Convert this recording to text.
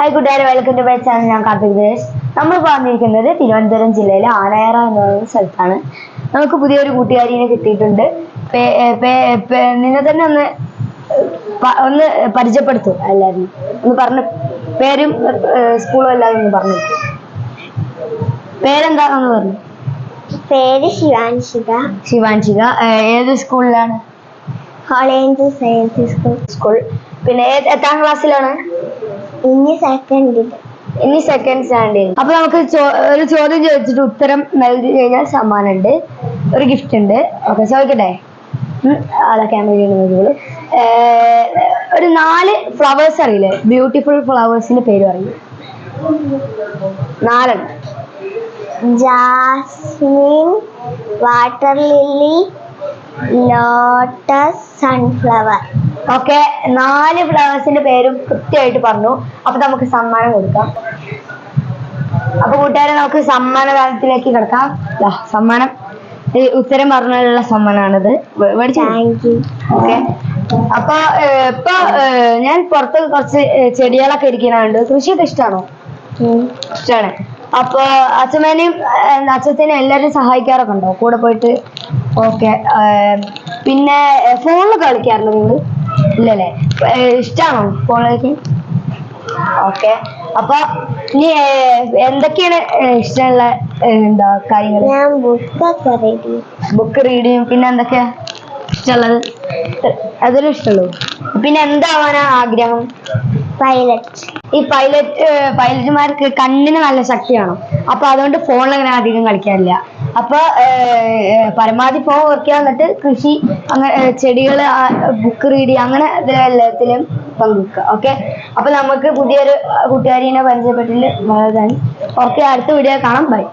Hi കൂട്ടുകാരെ, welcome to my channel. ഞാൻ കാർത്തിക് ദിനേശ്. നമ്മൾ പറഞ്ഞിരിക്കുന്നത് തിരുവനന്തപുരം ജില്ലയിലെ ആനയറ എന്ന് പറയുന്ന സ്ഥലത്താണ്. നമുക്ക് പുതിയൊരു കൂട്ടുകാരിനെ കിട്ടിയിട്ടുണ്ട്. നിന്നെ തന്നെ ഒന്ന് പരിചയപ്പെടുത്തും എല്ലാവരും. ഒന്ന് പറഞ്ഞു, പേരും സ്കൂളും എല്ലാവരും ഒന്ന് പറഞ്ഞു. പേരെന്താണെന്ന് പറഞ്ഞു. പേര് ശിവാൻഷിക. ശിവാൻഷിക ഏത് സ്കൂളിലാണ്? Holy Angel Science School. പിന്നെ എത്രാം ക്ലാസ്സിലാണ്? ഇനി സെക്കൻഡ് സ്റ്റാൻഡേർഡ്. അപ്പൊ നമുക്ക് ഒരു ചോദ്യം ചോദിച്ചിട്ട് ഉത്തരം നൽകി കഴിഞ്ഞാൽ സമ്മാനം ഉണ്ട്, ഒരു ഗിഫ്റ്റ് ഉണ്ട്. ഓക്കെ, ചോദിക്കട്ടെ? ആളെ ക്യാമറ ഒരു 4 ഫ്ലവേഴ്സ് അറിയില്ലേ? ബ്യൂട്ടിഫുൾ ഫ്ലവേഴ്സിന്റെ പേര് പറയും. 4. Jasmine, water lily, lotus, sunflower. Okay, 4 ഫ്ലവേഴ്സിന്റെ പേരും കൃത്യമായിട്ട് പറഞ്ഞു. അപ്പൊ നമുക്ക് സമ്മാനം കൊടുക്കാം. അപ്പൊ കൂട്ടുകാരെ, നമുക്ക് സമ്മാനദാനത്തിലേക്ക് കിടക്കാം. സമ്മാനം ഉത്തരം പറഞ്ഞുള്ള സമ്മാനമാണിത്. ഓക്കെ, അപ്പൊ ഇപ്പൊ ഞാൻ പുറത്ത് കുറച്ച് ചെടികളൊക്കെ ഇരിക്കുന്നുണ്ട്. കൃഷിയൊക്കെ ഇഷ്ടമാണോ? ഇഷ്ടമാണ്. അപ്പൊ അച്ഛനും എല്ലാവരും സഹായിക്കാറൊക്കെ ഉണ്ടോ കൂടെ പോയിട്ട്? ഓക്കെ, പിന്നെ ഫോണിൽ കളിക്കാറുണ്ടോ നിങ്ങള്? ഇല്ലല്ലേ? ഇഷ്ടമാണോ ഫോണിലേക്ക്? ഓക്കെ, അപ്പൊ ഇനി എന്തൊക്കെയാണ് ഇഷ്ടമുള്ള കാര്യങ്ങൾ? ഞാൻ ബുക്ക് റീഡ് ചെയ്യും. പിന്നെ എന്തൊക്കെയാ ഇഷ്ടമുള്ളത്? അതൊരു ഇഷ്ടമുള്ളൂ. പിന്നെ എന്താവാനാ ആഗ്രഹം? പൈലറ്റ്. ഈ പൈലറ്റുമാർക്ക് കണ്ണിന് നല്ല ശക്തിയാണോ? അപ്പൊ അതുകൊണ്ട് ഫോണിൽ അങ്ങനെ അധികം കളിക്കാറില്ല. അപ്പൊ പരമാവധി ഫോൺ കുറയ്ക്കുക, എന്നിട്ട് കൃഷി, അങ്ങനെ ചെടികള്, ബുക്ക് റീഡ് അങ്ങനെ എല്ലാത്തിലും പങ്കുവെക്കുക. ഓക്കെ, അപ്പൊ നമുക്ക് പുതിയൊരു കൂട്ടുകാരിനെ പരിചയപ്പെട്ടില്ല. ഓക്കെ, അടുത്ത വീഡിയോ കാണാം. ബൈ.